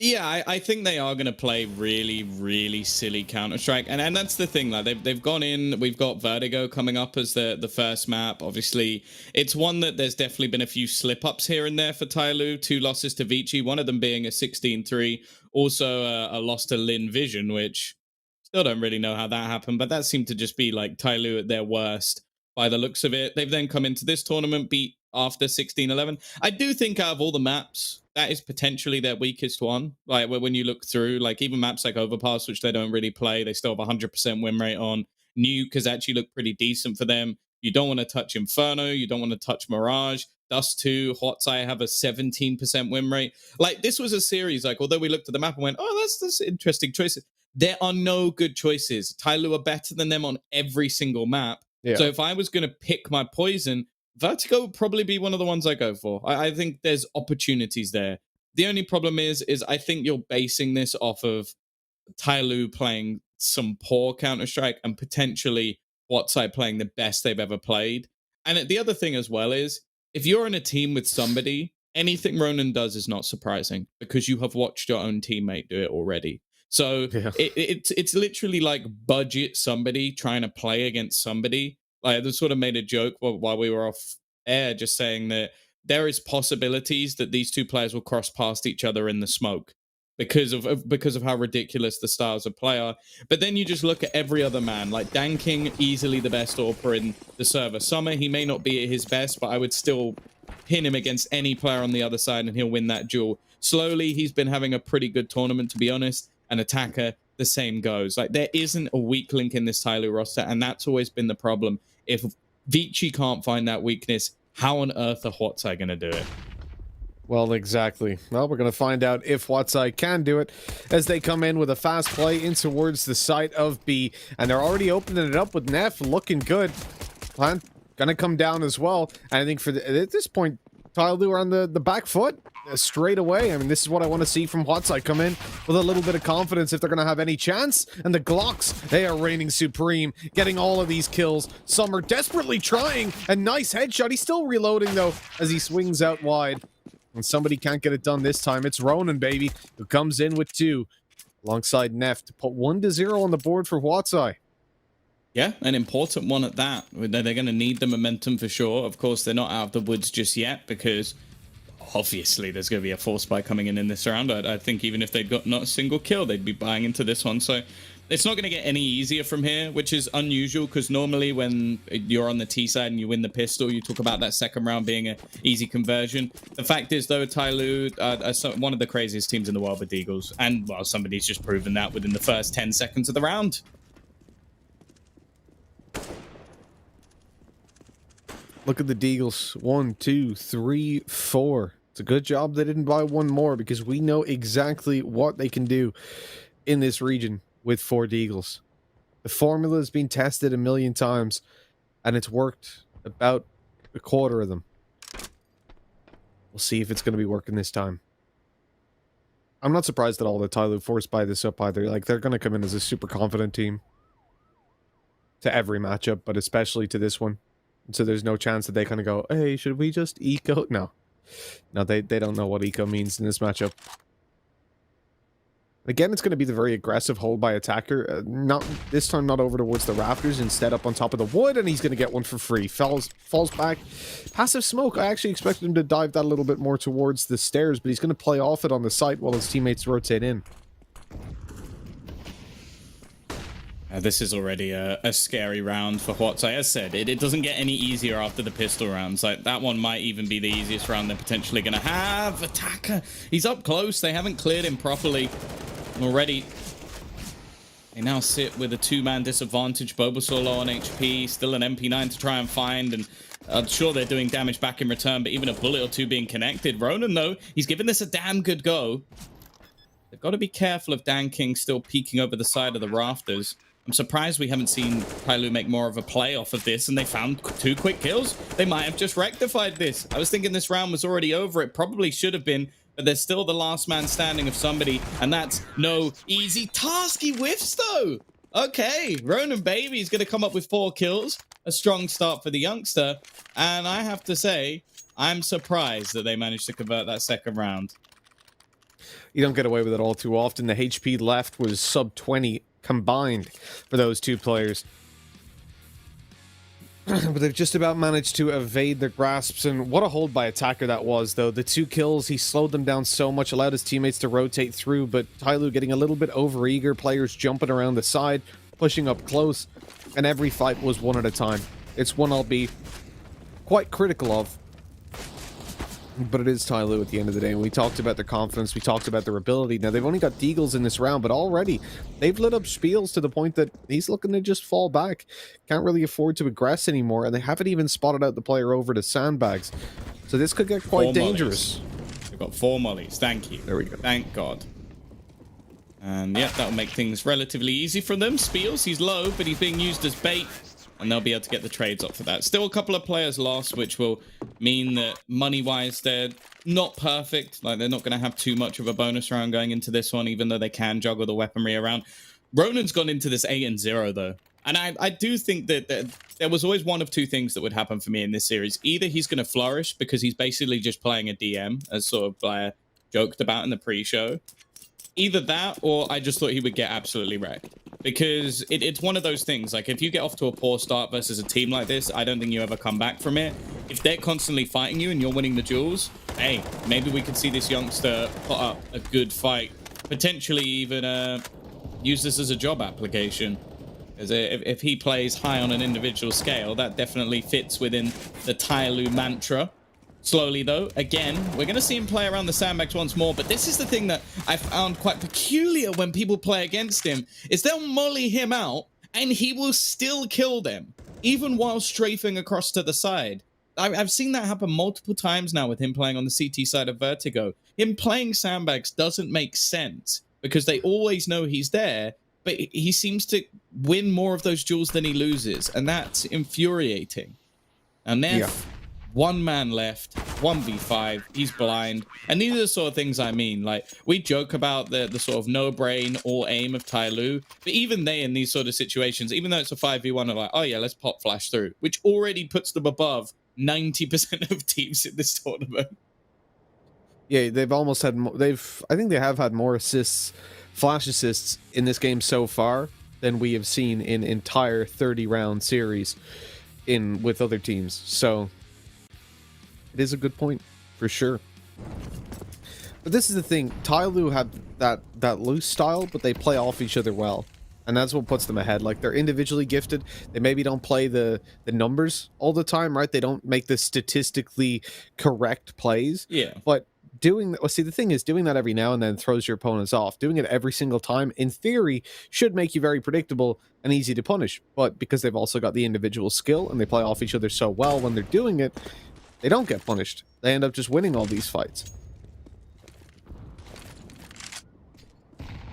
Yeah, I think they are going to play really, really silly Counter-Strike. And that's the thing. Like they've gone in. We've got Vertigo coming up as the first map. Obviously, it's one that there's definitely been a few slip-ups here and there for TYLOO. 2 losses to Vici, one of them being a 16-3. Also a loss to Lin Vision, which still don't really know how that happened. But that seemed to just be like TYLOO at their worst by the looks of it. They've then come into this tournament, beat after 16-11. I do think out of all the maps, that is potentially their weakest one. Like when you look through, like even maps like Overpass, which they don't really play, they still have 100% win rate on. Nuke has actually looked pretty decent for them. You don't want to touch Inferno. You don't want to touch Mirage. Dust 2, HUAT have a 17% win rate. Like this was a series, like although we looked at the map and went, oh, that's interesting choices. There are no good choices. TYLOO are better than them on every single map. Yeah. So if I was going to pick my poison, Vertigo would probably be one of the ones I go for. I think there's opportunities there. The only problem is I think you're basing this off of TYLOO playing some poor Counter-Strike and potentially WhatsApp playing the best they've ever played. And the other thing as well is, if you're in a team with somebody, anything Ronan does is not surprising because you have watched your own teammate do it already. So Yeah. it's literally like budget somebody trying to play against somebody. Like I sort of made a joke while we were off air, just saying that there is possibilities that these two players will cross past each other in the smoke because of how ridiculous the styles of play are. But then you just look at every other man, like Dan King, easily the best AWPer in the server. Summer, he may not be at his best, but I would still pin him against any player on the other side and he'll win that duel. Slowly, he's been having a pretty good tournament, to be honest. An Attacker, the same goes. Like there isn't a weak link in this TYLOO roster, and that's always been the problem. If Vici can't find that weakness, how on earth are HUAT going to do it? Well, exactly. Well, we're going to find out if WhatsApp can do it as they come in with a fast play in towards the site of B. And they're already opening it up with Neff looking good. Plant going to come down as well. And I think at this point, TYLOO are on the back foot straight away. I mean, this is what I want to see from WhatsApp come in with a little bit of confidence if they're going to have any chance. And the Glocks, they are reigning supreme, getting all of these kills. Summer desperately trying. A nice headshot. He's still reloading, though, as he swings out wide. And somebody can't get it done this time. It's Ronan, baby, who comes in with 2 alongside Neff to put 1-0 on the board for WhatsApp. Yeah, an important one at that. They're going to need the momentum for sure. Of course, they're not out of the woods just yet because obviously there's going to be a force buy coming in this round. I think even if they'd got not a single kill, they'd be buying into this one. So it's not going to get any easier from here, which is unusual because normally when you're on the T side and you win the pistol, you talk about that second round being an easy conversion. The fact is, though, TYLOO are one of the craziest teams in the world with Deagles. And, well, somebody's just proven that within the first 10 seconds of the round. Look at the Deagles. 1, 2, 3, 4. It's a good job they didn't buy one more because we know exactly what they can do in this region with 4 Deagles. The formula has been tested a million times and it's worked about a quarter of them. We'll see if it's going to be working this time. I'm not surprised at all that TYLOO forced buy this up either. Like, they're going to come in as a super confident team to every matchup, but especially to this one. So there's no chance that they kind of go, hey, should we just eco? No, they don't know what eco means in this matchup. Again, it's going to be the very aggressive hold by Attacker. Not this time, not over towards the rafters, instead up on top of the wood, and he's going to get one for free. Falls back. Passive smoke. I actually expected him to dive that a little bit more towards the stairs, but he's going to play off it on the site while his teammates rotate in. This is already a scary round for HUAT. As I said, it doesn't get any easier after the pistol rounds. Like, that one might even be the easiest round they're potentially going to have. Attacker, he's up close. They haven't cleared him properly already. They now sit with a 2-man disadvantage. Bulbasaur low on HP, still an MP9 to try and find, and I'm sure they're doing damage back in return, but even a bullet or 2 being connected. Ronan, though, he's given this a damn good go. They've got to be careful of Dan King still peeking over the side of the rafters. I'm surprised we haven't seen TYLOO make more of a play off of this, and they found 2 quick kills. They might have just rectified this. I was thinking this round was already over. It probably should have been, but there's still the last man standing of somebody, and that's no easy task. He whiffs, though. Okay, Ronan Baby's going to come up with 4 kills. A strong start for the youngster, and I have to say, I'm surprised that they managed to convert that second round. You don't get away with it all too often. The HP left was sub 20 combined for those two players. But they've just about managed to evade their grasps, and what a hold by Attacker that was, though. The 2 kills, he slowed them down so much, allowed his teammates to rotate through, but TYLOO getting a little bit overeager, players jumping around the side, pushing up close, and every fight was one at a time. It's one I'll be quite critical of, but it is TYLOO at the end of the day, and we talked about their confidence, we talked about their ability. Now, they've only got Deagles in this round, but already they've lit up Spiels to the point that he's looking to just fall back. Can't really afford to aggress anymore, and they haven't even spotted out the player over to Sandbags. So this could get quite dangerous. They've got 4 mollies. Thank you. There we go. Thank God. And yeah, that'll make things relatively easy for them. Spiels, he's low, but he's being used as bait, and they'll be able to get the trades up for that. Still a couple of players lost, which will mean that money-wise, they're not perfect. Like, they're not going to have too much of a bonus round going into this one, even though they can juggle the weaponry around. Ronan's gone into this 8-0, though. And I do think that there was always one of two things that would happen for me in this series. Either he's going to flourish because he's basically just playing a DM, as sort of Blair joked about in the pre-show. Either that, or I just thought he would get absolutely wrecked. Because it's one of those things, like, if you get off to a poor start versus a team like this, I don't think you ever come back from it. If they're constantly fighting you and you're winning the duels, hey, maybe we could see this youngster put up a good fight. Potentially even use this as a job application. Because if he plays high on an individual scale, that definitely fits within the TYLOO mantra. Slowly, though, again, we're going to see him play around the sandbags once more, but this is the thing that I found quite peculiar when people play against him, is they'll molly him out, and he will still kill them, even while strafing across to the side. I've seen that happen multiple times now with him playing on the CT side of Vertigo. Him playing sandbags doesn't make sense, because they always know he's there, but he seems to win more of those duels than he loses, and that's infuriating. And then... yeah. 1 man left, 1v5, he's blind. And these are the sort of things I mean. Like, we joke about the sort of no-brain, all-aim of TYLOO, but even they, in these sort of situations, even though it's a 5v1, are like, oh yeah, let's pop flash through, which already puts them above 90% of teams in this tournament. Yeah, they've almost had, I think they have had more assists, flash assists in this game so far than we have seen in entire 30-round series with other teams. So... it is a good point, for sure. But this is the thing. TYLOO have that loose style, but they play off each other well. And that's what puts them ahead. Like, they're individually gifted. They maybe don't play the numbers all the time, right? They don't make the statistically correct plays. Yeah. But doing that... well, see, the thing is, doing that every now and then throws your opponents off. Doing it every single time, in theory, should make you very predictable and easy to punish. But because they've also got the individual skill, and they play off each other so well when they're doing it... they don't get punished. They end up just winning all these fights.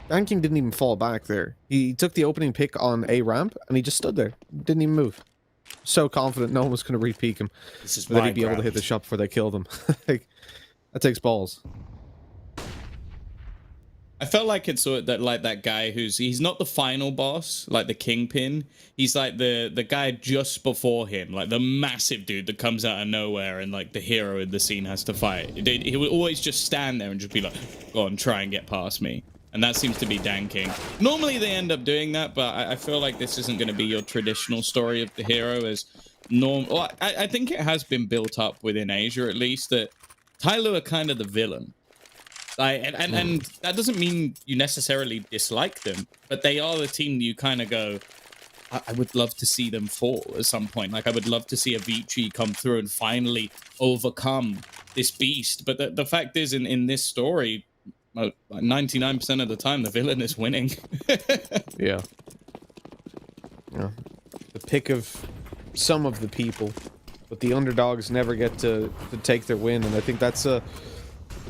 Banking didn't even fall back there. He took the opening pick on A ramp, and he just stood there. Didn't even move. So confident no one was going to re-peek him. This is that he'd be able to hit the shot before they killed him. Like, that takes balls. I felt like it's sort of that, like that guy he's not the final boss, like the Kingpin. He's like the guy just before him, like the massive dude that comes out of nowhere and like the hero in the scene has to fight. He would always just stand there and just be like, go on, try and get past me. And that seems to be danking. Normally they end up doing that, but I feel like this isn't going to be your traditional story of the hero as normal. Well, I think it has been built up within Asia, at least, that TYLOO are kind of the villain. Like, and that doesn't mean you necessarily dislike them, but they are the team that you kind of go, I would love to see them fall at some point. Like, I would love to see Avicii come through and finally overcome this beast. But the fact is, in this story, 99% of the time, the villain is winning. Yeah. Yeah. The pick of some of the people, but the underdogs never get to take their win, and I think that's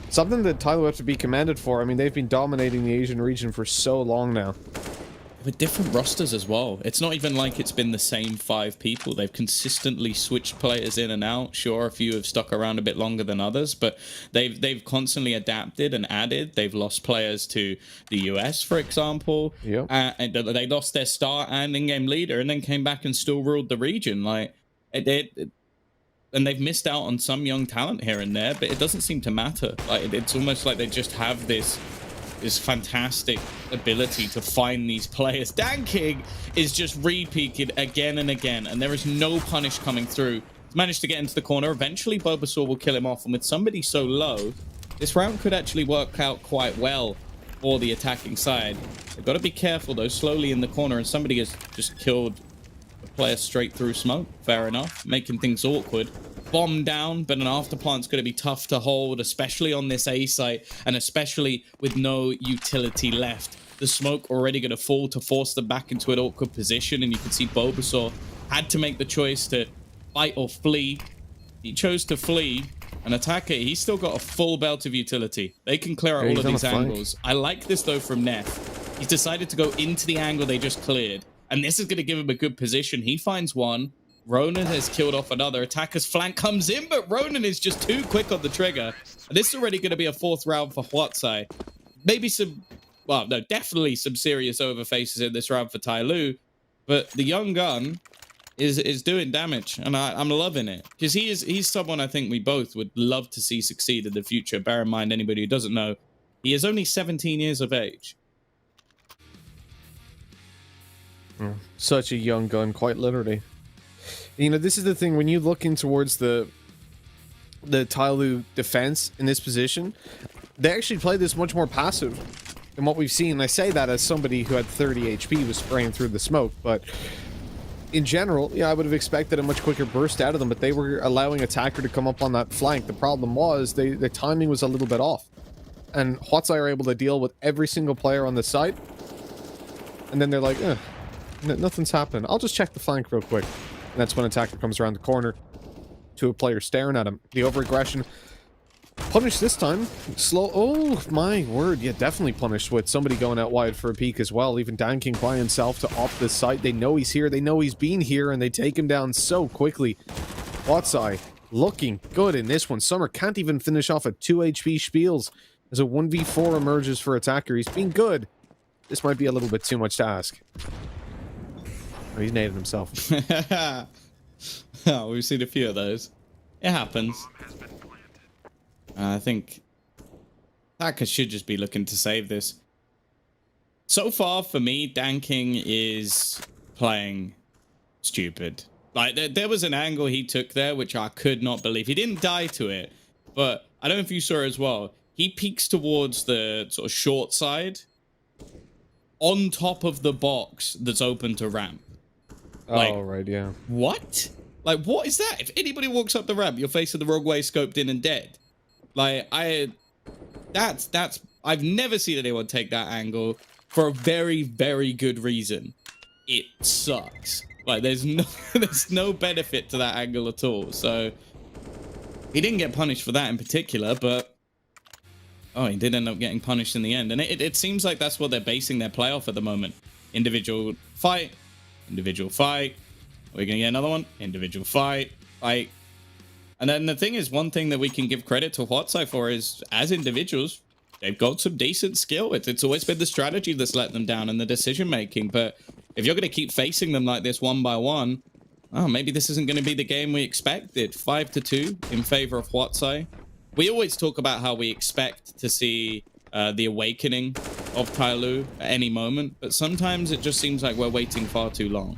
something that TYLOO have to be commended for. I mean, they've been dominating the Asian region for so long now. With different rosters as well. It's not even like it's been the same 5 people. They've consistently switched players in and out. Sure, a few have stuck around a bit longer than others, but they've constantly adapted and added. They've lost players to the US, for example. Yep. And they lost their star and in-game leader and then came back and still ruled the region. Like, and they've missed out on some young talent here and there, but it doesn't seem to matter. Like, it's almost like they just have this fantastic ability to find these players. Dan King is just re-peaking again and again, and there is no punish coming through. He's managed to get into the corner. Eventually, Bulbasaur will kill him off, and with somebody so low, this round could actually work out quite well for the attacking side. They've got to be careful, though, slowly in the corner, and somebody has just killed a player straight through smoke. Fair enough, making things awkward. Bomb down, but an afterplant's going to be tough to hold, especially on this A site, and especially with no utility left. The smoke already going to fall to force them back into an awkward position, and you can see Bulbasaur had to make the choice to fight or flee. He chose to flee. An attacker, he's still got a full belt of utility. They can clear out all of these angles. I like this, though, from Neff. He's decided to go into the angle they just cleared, and this is going to give him a good position. He finds one. Ronan has killed off another. Attacker's flank comes in, but Ronan is just too quick on the trigger. And this is already going to be a 4th round for HUAT. Maybe some, well, no, definitely some serious overfaces in this round for TYLOO. But the young gun is doing damage, and I'm loving it. Because he's someone I think we both would love to see succeed in the future. Bear in mind, anybody who doesn't know, he is only 17 years of age. Such a young gun, quite literally. You know, this is the thing, when you look in towards the TYLOO defense in this position, they actually play this much more passive than what we've seen. I say that as somebody who had 30 HP was spraying through the smoke, but in general, yeah, I would have expected a much quicker burst out of them, but they were allowing attacker to come up on that flank. The problem was their timing was a little bit off, and HUAT are able to deal with every single player on the site, and then they're like, nothing's happening. I'll just check the flank real quick. And that's when attacker comes around the corner to a player staring at him. The overaggression punished this time. Slow. Oh my word. Yeah, definitely punished with somebody going out wide for a peek as well. Even Dan King by himself to off this site. They know he's here. They know he's been here, and they take him down so quickly. HUAT looking good in this one. Summer can't even finish off at 2 HP Spiels as a 1v4 emerges for attacker. He's been good. This might be a little bit too much to ask. Oh, he's naded himself. Oh, we've seen a few of those. It happens. I think Attacker should just be looking to save this. So far, for me, Dan King is playing stupid. Like, there was an angle he took there, which I could not believe. He didn't die to it, but I don't know if you saw it as well. He peeks towards the sort of short side on top of the box that's open to ramp. Like, oh, right, yeah. What? Like, what is that? If anybody walks up the ramp, you're facing the wrong way, scoped in and dead. Like, I've never seen anyone take that angle for a very, very good reason. It sucks. Like, there's no benefit to that angle at all. So, he didn't get punished for that in particular, but oh, he did end up getting punished in the end. And it seems like that's what they're basing their play off at the moment. Individual fight. Individual fight. We're gonna get another one. Individual fight. Like, and then the thing is, one thing that we can give credit to HUAT for is, as individuals, they've got some decent skill. It's always been the strategy that's let them down and the decision making. But if you're gonna keep facing them like this one by one, oh, maybe this isn't gonna be the game we expected. 5-2 in favor of HUAT. We always talk about how we expect to see the awakening of TYLOO at any moment, but sometimes it just seems like we're waiting far too long.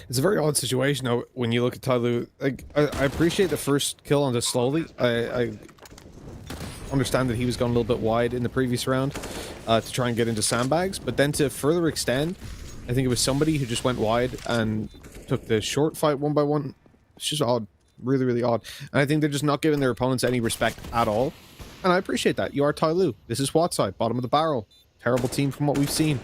It's a very odd situation though, when you look at TYLOO. Like, I appreciate the first kill on the slowly. I understand that he was going a little bit wide in the previous round to try and get into sandbags, but then to further extend, I think it was somebody who just went wide and took the short fight one by one. It's just odd. Really, really odd. And I think they're just not giving their opponents any respect at all. And I appreciate that. You are TYLOO. This is HUAT, bottom of the barrel. Terrible team from what we've seen.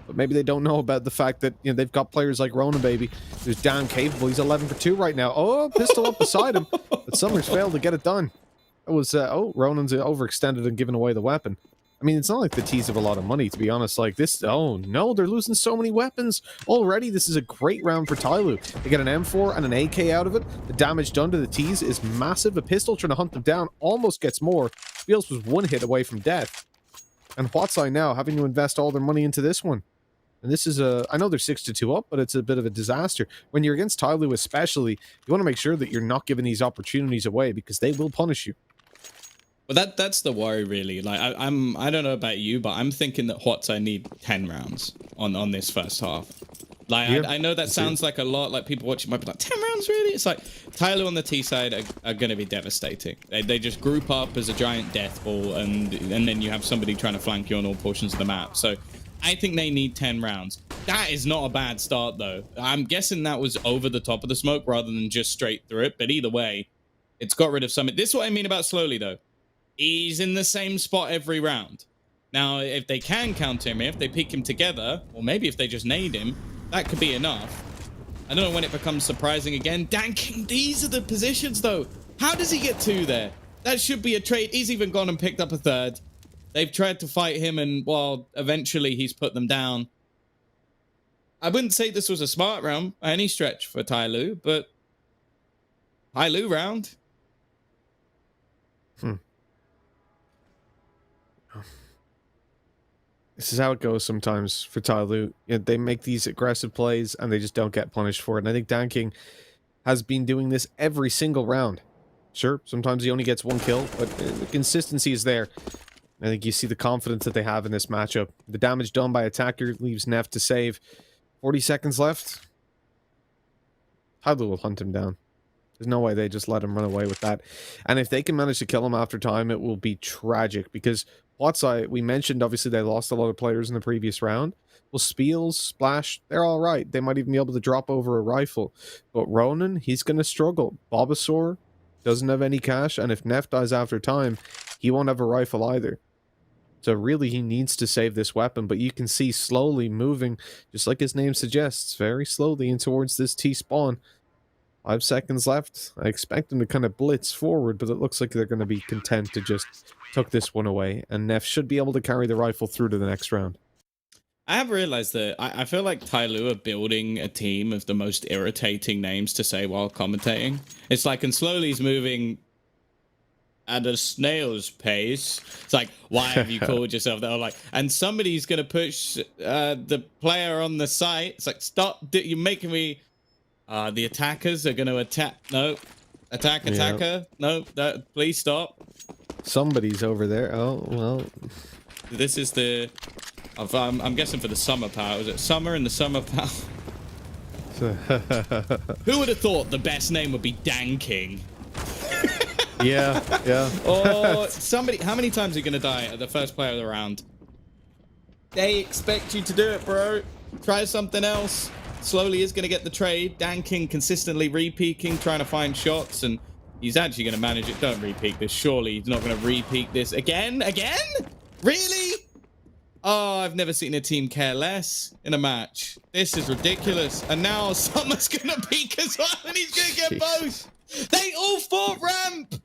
But maybe they don't know about the fact that, you know, they've got players like Ronan, baby, who's damn capable. He's 11 for 2 right now. Oh, pistol up beside him. But Summers failed to get it done. It was, oh, Ronan's overextended and given away the weapon. I mean, it's not like the T's have a lot of money, to be honest. Like this, oh no, they're losing so many weapons already. This is a great round for TYLOO. They get an M4 and an AK out of it. The damage done to the T's is massive. A pistol trying to hunt them down almost gets more. Spiels was one hit away from death. And HUAT now having to invest all their money into this one. And this is I know they're 6-2 up, but it's a bit of a disaster. When you're against TYLOO especially, you want to make sure that you're not giving these opportunities away because they will punish you. But that's the worry, really. Like I don't know about you, but I'm thinking that HUAT need 10 rounds on this first half. Like Yeah, I know that sounds like a lot. Like people watching might be like 10 rounds, really? It's like TYLOO on the T side are going to be devastating. They just group up as a giant death ball, and then you have somebody trying to flank you on all portions of the map. So I think they need 10 rounds. That is not a bad start, though. I'm guessing that was over the top of the smoke rather than just straight through it. But either way, it's got rid of some. This is what I mean about slowly, though. He's in the same spot every round. Now, if they can counter him, if they pick him together, or maybe if they just nade him, that could be enough. I don't know when it becomes surprising again. Danking, these are the positions, though. How does he get 2 there? That should be a trade. He's even gone and picked up a 3rd. They've tried to fight him, and, well, eventually he's put them down. I wouldn't say this was a smart round by any stretch for TYLOO, but TYLOO round. This is how it goes sometimes for TYLOO. They make these aggressive plays and they just don't get punished for it. And I think Danking has been doing this every single round. Sure, sometimes he only gets 1 kill, but the consistency is there. I think you see the confidence that they have in this matchup. The damage done by attacker leaves Neff to save. 40 seconds left. TYLOO will hunt him down. There's no way they just let him run away with that. And if they can manage to kill him after time, it will be tragic. Because ZAI, we mentioned, obviously, they lost a lot of players in the previous round. Well, Spiels, Splash, they're all right. They might even be able to drop over a rifle. But Ronan, he's going to struggle. Bobasaur doesn't have any cash. And if Neff dies after time, he won't have a rifle either. So really, he needs to save this weapon. But you can see slowly moving, just like his name suggests, very slowly in towards this T-spawn. 5 seconds left. I expect them to kind of blitz forward, but it looks like they're going to be content to just tuck this one away. And Neff should be able to carry the rifle through to the next round. I have realized that I feel like TYLOO are building a team of the most irritating names to say while commentating. It's like, and slowly's moving at a snail's pace. It's like, why have you called yourself that? Or like, and somebody's going to push the player on the site. It's like, stop, you're making me... the attackers are going to attack. No. Attacker. Yep. No, please stop. Somebody's over there. Oh, well. This is the... I'm guessing for the summer power. Was it summer and the summer power? Who would have thought the best name would be Danking? Yeah. Oh, somebody... How many times are you going to die at the first player of the round? They expect you to do it, bro. Try something else. Slowly is going to get the trade. Danking consistently re-peeking, trying to find shots, and he's actually going to manage it. Don't re-peek this. Surely he's not going to re-peek this again. Really? Oh, I've never seen a team care less in a match. This is ridiculous. And now Summer's going to peek as well, and he's going to get both. They all fought ramp.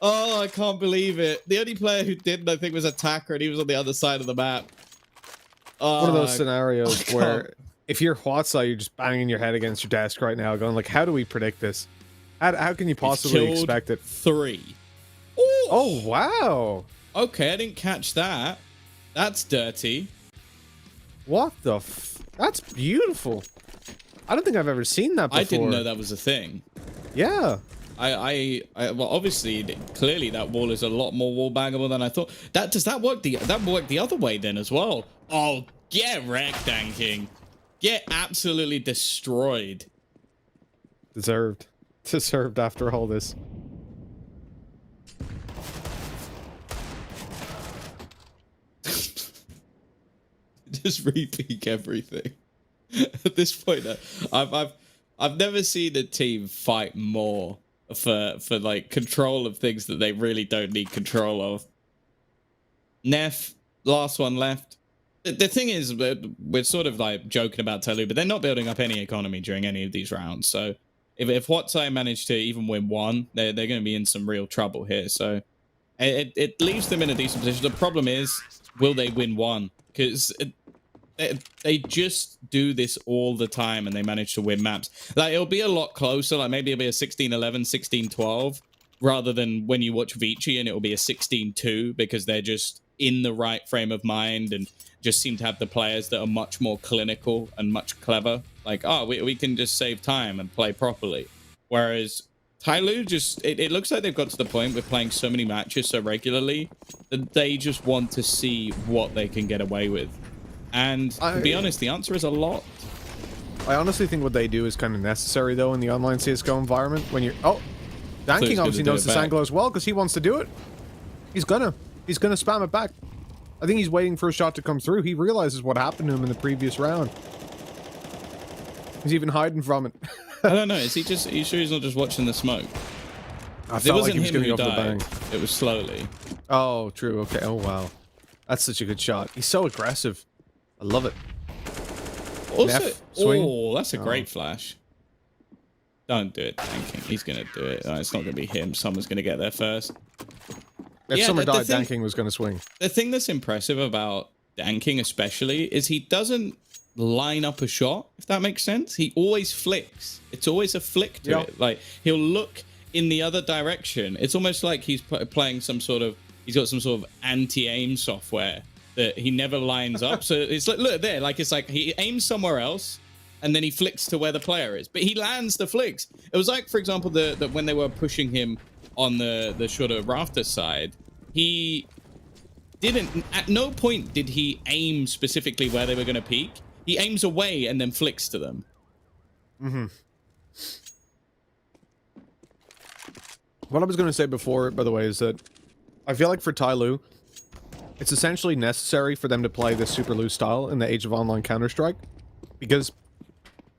Oh, I can't believe it. The only player who didn't, I think, was Attacker, and he was on the other side of the map. Oh, one of those scenarios where... If you're HUAT, you're just banging your head against your desk right now, going like, how do we predict this? How can you possibly expect it? 3. Ooh. Oh, wow. Okay, I didn't catch that. That's dirty. What the That's beautiful. I don't think I've ever seen that before. I didn't know that was a thing. Yeah. Well, obviously, clearly that wall is a lot more wall bangable than I thought. Does that work the other way then as well? Oh, get wrecked, Danking. Get absolutely destroyed. Deserved after all this. Just re-peek everything. At this point, I've never seen a team fight more for like control of things that they really don't need control of. Neff, last one left. The thing is, we're sort of like joking about TYLOO, but they're not building up any economy during any of these rounds. So if HUAT manage to even win one, they're going to be in some real trouble here. So it leaves them in a decent position. The problem is, will they win one? Because they just do this all the time, and they manage to win maps. Like, it'll be a lot closer. Like, maybe it'll be a 16-11, 16-12, rather than when you watch Vici and it'll be a 16-2, because they're just in the right frame of mind and just seem to have the players that are much more clinical and much clever. Like, oh, we can just save time and play properly. Whereas TYLOO just, it looks like they've got to the point with playing so many matches so regularly that they just want to see what they can get away with. And to be honest, the answer is a lot. I honestly think what they do is kind of necessary, though, in the online CSGO environment. When you're... Oh! Danking obviously knows this angle as well, because he wants to do it. He's gonna spam it back. I think he's waiting for a shot to come through. He realizes what happened to him in the previous round. He's even hiding from it. I don't know. Is he just... Are you sure he's not just watching the smoke? I felt like he was going to go for the bang. It was slowly. Oh, true. Okay. Oh, wow. That's such a good shot. He's so aggressive. I love it. Also, oh, that's a great flash. Don't do it, Danking. He's going to do it. It's not going to be him. Someone's going to get there first. If someone died, Danking was going to swing. The thing that's impressive about Danking especially is he doesn't line up a shot, if that makes sense. He always flicks. It's always a flick to it. Like, he'll look in the other direction. It's almost like he's playing some sort of... He's got some sort of anti-aim software that he never lines up. So it's like, look there, like it's like he aims somewhere else and then he flicks to where the player is, but he lands the flicks. It was like, for example, the when they were pushing him on the sort of rafter side, he didn't, at no point did he aim specifically where they were going to peek. He aims away and then flicks to them. What I was going to say before, by the way, is that I feel like for TYLOO, it's essentially necessary for them to play this super loose style in the age of online Counter-Strike. Because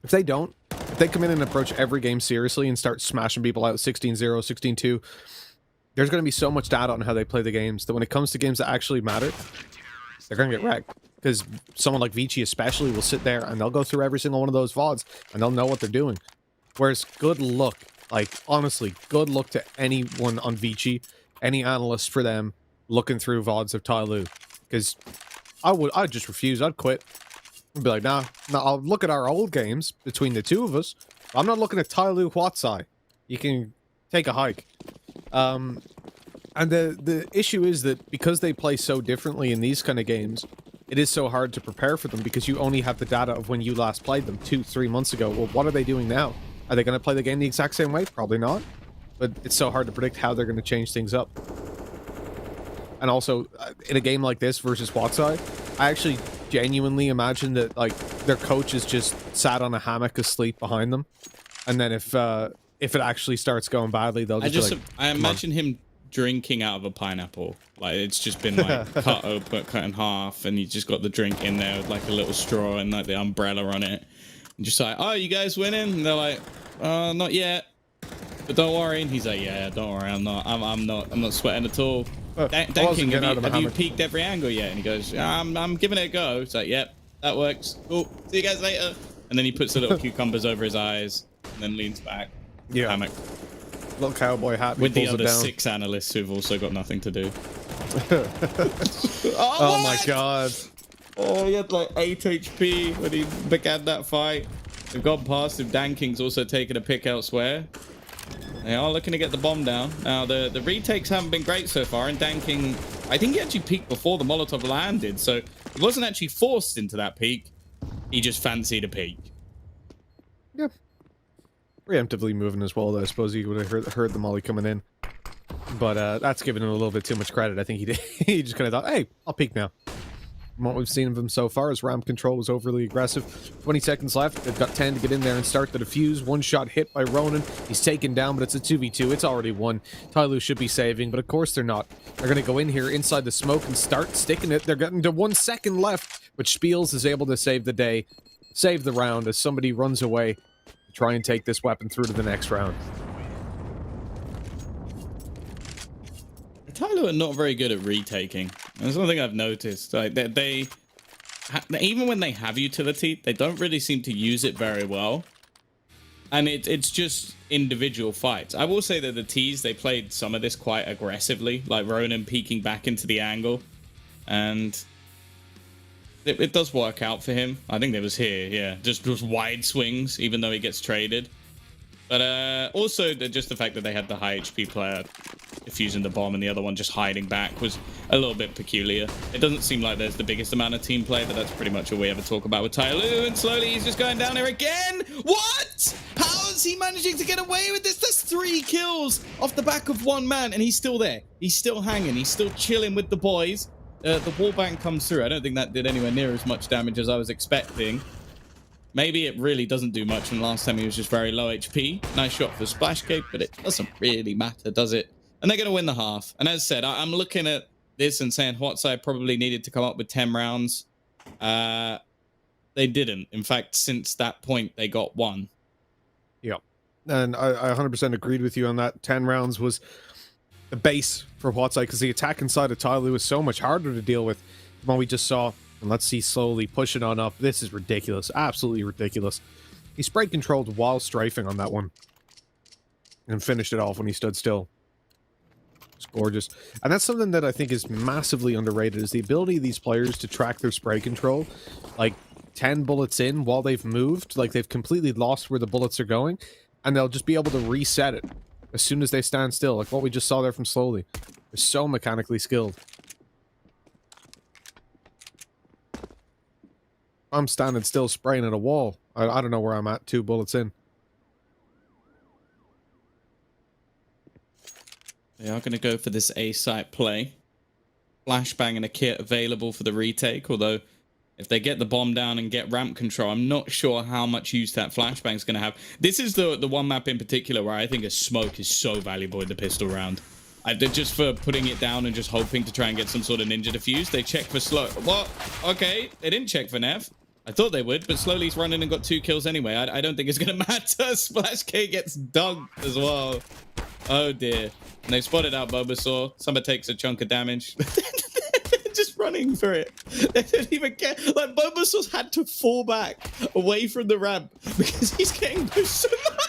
if they don't, if they come in and approach every game seriously and start smashing people out 16-0, 16-2, there's going to be so much data on how they play the games that when it comes to games that actually matter, they're going to get wrecked. Because someone like Vici especially will sit there and they'll go through every single one of those VODs and they'll know what they're doing. Whereas good luck, like honestly, good luck to anyone on Vici, any analyst for them, looking through VODs of TYLOO, because I'd just refuse. I'd quit. I'd be like, nah, I'll look at our old games between the two of us. I'm not looking at TYLOO HUAT. You can take a hike. And the issue is that because they play so differently in these kind of games, it is so hard to prepare for them because you only have the data of when you last played them 2-3 months ago. Well, what are they doing now? Are they going to play the game the exact same way? Probably not. But it's so hard to predict how they're going to change things up. And also, in a game like this versus HUAT, I actually genuinely imagine that, like, their coach is just sat on a hammock asleep behind them. And then if it actually starts going badly, they'll just be like, I imagine him drinking out of a pineapple. Like, it's just been, like, cut open, cut in half, and he's just got the drink in there with, like, a little straw and, like, the umbrella on it. And just like, oh, you guys winning? And they're like, not yet. But don't worry. And he's like, yeah, don't worry. I'm not sweating at all. Danking, have you peeked every angle yet? And he goes, yeah, I'm giving it a go. It's like, yep, that works. Cool. See you guys later. And then he puts the little cucumbers over his eyes and then leans back. Yeah. Hammock. Little cowboy hat. With the other 6 analysts who've also got nothing to do. Oh my god. Oh, he had like 8 HP when he began that fight. They've gone past him. Danking's also taken a pick elsewhere. They are looking to get the bomb down. Now, the retakes haven't been great so far, and Danking, I think he actually peeked before the Molotov landed, so he wasn't actually forced into that peek. He just fancied a peek. Yeah. Preemptively moving as well, though. I suppose he would have heard the molly coming in. But that's giving him a little bit too much credit. I think he did. He just kind of thought, hey, I'll peek now. From what we've seen of him so far, his ramp control was overly aggressive. 20 seconds left. They've got 10 to get in there and start the defuse. One shot hit by Ronan. He's taken down, but it's a 2v2. It's already won. TYLOO should be saving, but of course they're not. They're going to go in here inside the smoke and start sticking it. They're getting to 1 second left, but Spiels is able to save the day, save the round as somebody runs away to try and take this weapon through to the next round. TYLOO are not very good at retaking. That's one thing I've noticed. Like they even when they have utility, they don't really seem to use it very well. And it's just individual fights. I will say that the T's, they played some of this quite aggressively, like Ronan peeking back into the angle. And it does work out for him. I think it was here, yeah. Just wide swings, even though he gets traded. But also, just the fact that they had the high HP player defusing the bomb and the other one just hiding back was a little bit peculiar. It doesn't seem like there's the biggest amount of team play, but that's pretty much all we ever talk about with TYLOO. And slowly he's just going down here again. What? How is he managing to get away with this? That's 3 kills off the back of 1 man, and he's still there. He's still hanging. He's still chilling with the boys. The wallbang comes through. I don't think that did anywhere near as much damage as I was expecting. Maybe it really doesn't do much, and last time he was just very low HP. Nice shot for Splash Cake, but it doesn't really matter, does it? And they're going to win the half. And as I said, I'm looking at this and saying HUAT probably needed to come up with 10 rounds. They didn't. In fact, since that point, they got 1. Yep. And I 100% agreed with you on that. 10 rounds was the base for HUAT because the attack inside of TYLOO was so much harder to deal with than what we just saw. And let's see slowly pushing on up. This is ridiculous. Absolutely ridiculous. He spray controlled while strafing on that one. And finished it off when he stood still. It's gorgeous. And that's something that I think is massively underrated, is the ability of these players to track their spray control. Like 10 bullets in while they've moved. Like they've completely lost where the bullets are going. And they'll just be able to reset it as soon as they stand still. Like what we just saw there from Slowly. They're so mechanically skilled. I'm standing still spraying at a wall. I don't know where I'm at. 2 bullets in. They are going to go for this A site play. Flashbang and a kit available for the retake. Although, if they get the bomb down and get ramp control, I'm not sure how much use that flashbang is going to have. This is the one map in particular where I think a smoke is so valuable in the pistol round. Just for putting it down and just hoping to try and get some sort of ninja defuse. They check for slow. What? Okay, they didn't check for Nev. I thought they would, but slowly he's running and got 2 kills anyway. I don't think it's going to matter. Splash K gets dunked as well. Oh dear. And they've spotted out Bulbasaur. Somebody takes a chunk of damage. Just running for it. They don't even care. Like, Bulbasaur's had to fall back away from the ramp because he's getting pushed so much.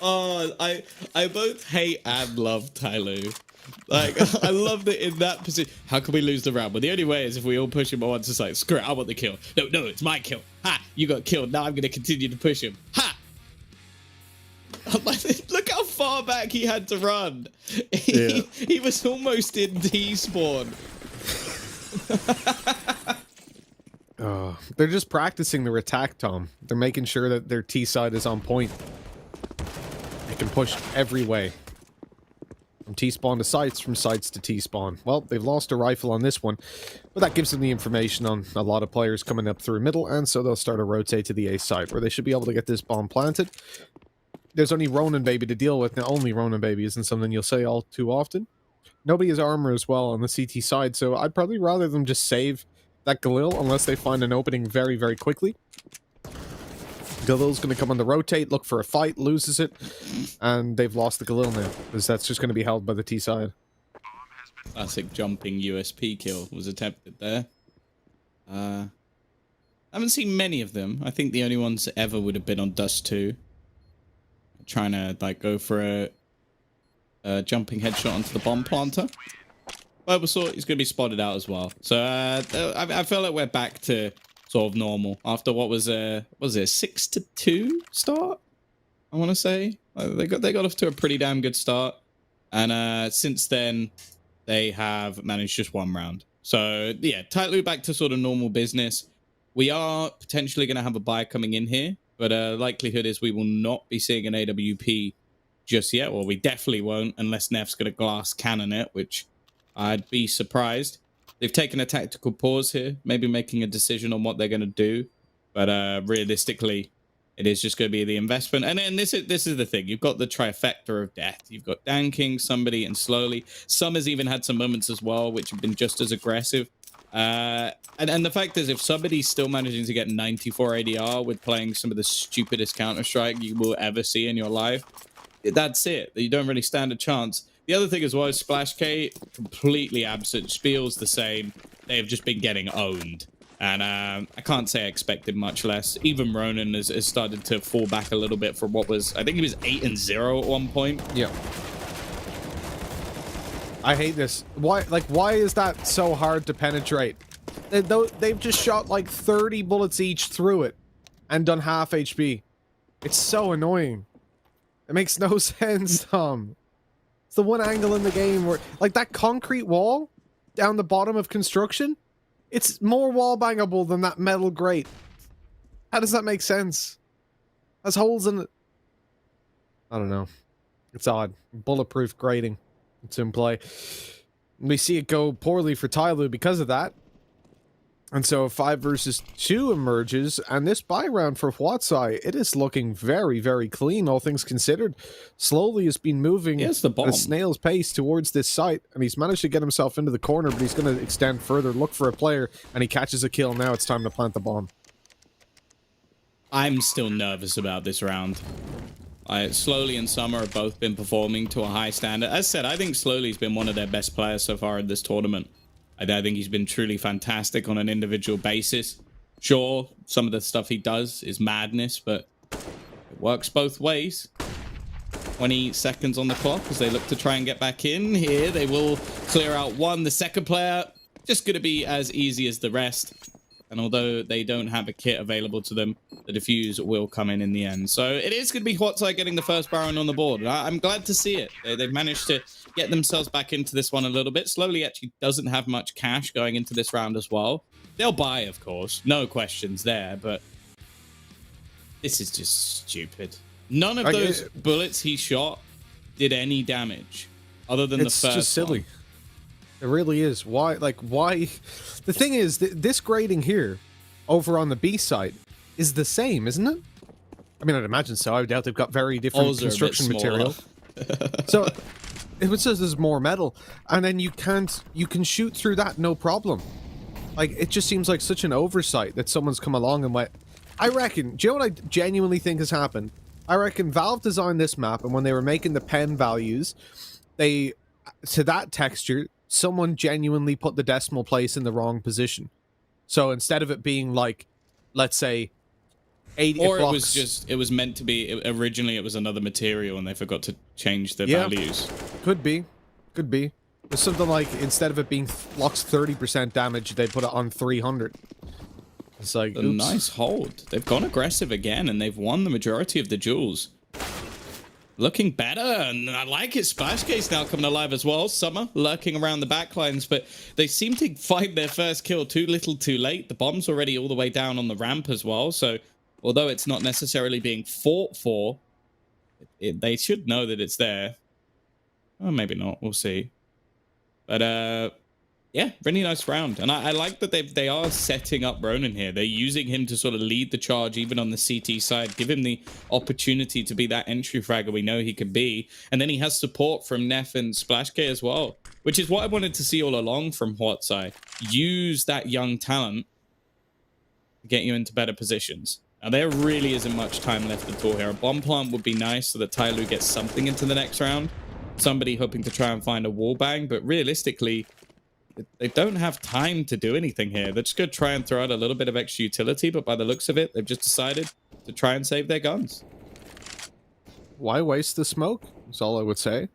Oh, I both hate and love TYLOO. Like, I love that in that position. How can we lose the round? Well, the only way is if we all push him at once. It's like, screw it, I want the kill. No, it's my kill. Ha! You got killed. Now I'm going to continue to push him. Ha! Look how far back he had to run. He was almost in T-spawn. They're just practicing their attack, Tom. They're making sure that their T side is on point. They can push every way. From T-spawn to sites, from sites to T-spawn. Well, they've lost a rifle on this one, but that gives them the information on a lot of players coming up through middle, and so they'll start to rotate to the A side, where they should be able to get this bomb planted. There's only Ronin Baby to deal with. Now, only Ronin Baby isn't something you'll say all too often. Nobody has armor as well on the CT side, so I'd probably rather them just save that Galil unless they find an opening very, very quickly. Galil's going to come on the rotate, look for a fight, loses it, and they've lost the Galil now, because that's just going to be held by the T side. Classic jumping USP kill was attempted there. I haven't seen many of them. I think the only ones ever would have been on Dust 2. Trying to, like, go for a jumping headshot onto the bomb planter. Bulbasaur, he's going to be spotted out as well. So, I feel like we're back to sort of normal after what was a 6-2 start. I want to say they got off to a pretty damn good start, and since then they have managed just 1 round. So yeah, TYLOO back to sort of normal business. We are potentially going to have a buy coming in here, but likelihood is we will not be seeing an AWP just yet. Well, we definitely won't unless Nef's going to glass cannon it, which I'd be surprised. They've taken a tactical pause here, maybe making a decision on what they're going to do. But realistically, it is just going to be the investment. And then this is the thing. You've got the trifecta of death. You've got Danking, somebody, and Slowly. Some has even had some moments as well, which have been just as aggressive. And the fact is, if somebody's still managing to get 94 ADR with playing some of the stupidest Counter-Strike you will ever see in your life, that's it. You don't really stand a chance. The other thing as well is Splash K, completely absent. Spiel's the same. They've just been getting owned. And I can't say I expected much less. Even Ronin has started to fall back a little bit from what was, I think he was 8-0 at one point. Yeah. I hate this. Why is that so hard to penetrate? They've just shot like 30 bullets each through it and done half HP. It's so annoying. It makes no sense, Tom. It's the one angle in the game where, like, that concrete wall down the bottom of construction, it's more wall bangable than that metal grate. How does that make sense? Has holes in it. I don't know. It's odd. Bulletproof grating. It's in play. We see it go poorly for TYLOO because of that. And so a 5 versus 2 emerges, and this buy round for HUAT, it is looking very, very clean, all things considered. Slowly has been moving at a snail's pace towards this site, and he's managed to get himself into the corner, but he's going to extend further, look for a player, and he catches a kill. Now it's time to plant the bomb. I'm still nervous about this round. Slowly and Summer have both been performing to a high standard. As said, I think Slowly's been one of their best players so far in this tournament. I think he's been truly fantastic on an individual basis. Sure, some of the stuff he does is madness, but it works both ways. 20 seconds on the clock as they look to try and get back in here. They will clear out one. The second player, just going to be as easy as the rest. And although they don't have a kit available to them, the defuse will come in the end. So it is going to be HUAT getting the first Baron on the board. I'm glad to see it. They've managed to get themselves back into this one a little bit. Slowly actually doesn't have much cash going into this round as well. They'll buy, of course. No questions there, but this is just stupid. None of those bullets he shot did any damage other than the first one. It's just silly. It really is. Why? Like, why? The thing is, this grading here, over on the B side, is the same, isn't it? I mean, I'd imagine so. I doubt they've got very different construction material. So, it says there's more metal, and then you can shoot through that, no problem. Like, it just seems like such an oversight that someone's come along and went, I reckon, do you know what I genuinely think has happened? I reckon Valve designed this map, and when they were making the pen values, to that texture, someone genuinely put the decimal place in the wrong position. So instead of it being like, let's say, 80 or blocks, it was meant to be, originally it was another material and they forgot to change the values. Could be. It's something like, instead of it being blocks 30% damage, they put it on 300. It's like, a nice hold. They've gone aggressive again and they've won the majority of the duels. Looking better, and I like it. Splash Case now coming alive as well. Summer lurking around the backlines, but they seem to find their first kill too little too late. The bomb's already all the way down on the ramp as well, so although it's not necessarily being fought for, they should know that it's there. Oh, maybe not. We'll see. But, yeah, really nice round. And I like that they are setting up Ronin here. They're using him to sort of lead the charge even on the CT side, give him the opportunity to be that entry fragger we know he can be. And then he has support from Neff and Splash K as well, which is what I wanted to see all along from HUAT. Use that young talent to get you into better positions. Now, there really isn't much time left at all here. A bomb plant would be nice so that TYLOO gets something into the next round. Somebody hoping to try and find a wall bang, but realistically, they don't have time to do anything here. They're just going to try and throw out a little bit of extra utility, but by the looks of it, they've just decided to try and save their guns. Why waste the smoke? That's all I would say.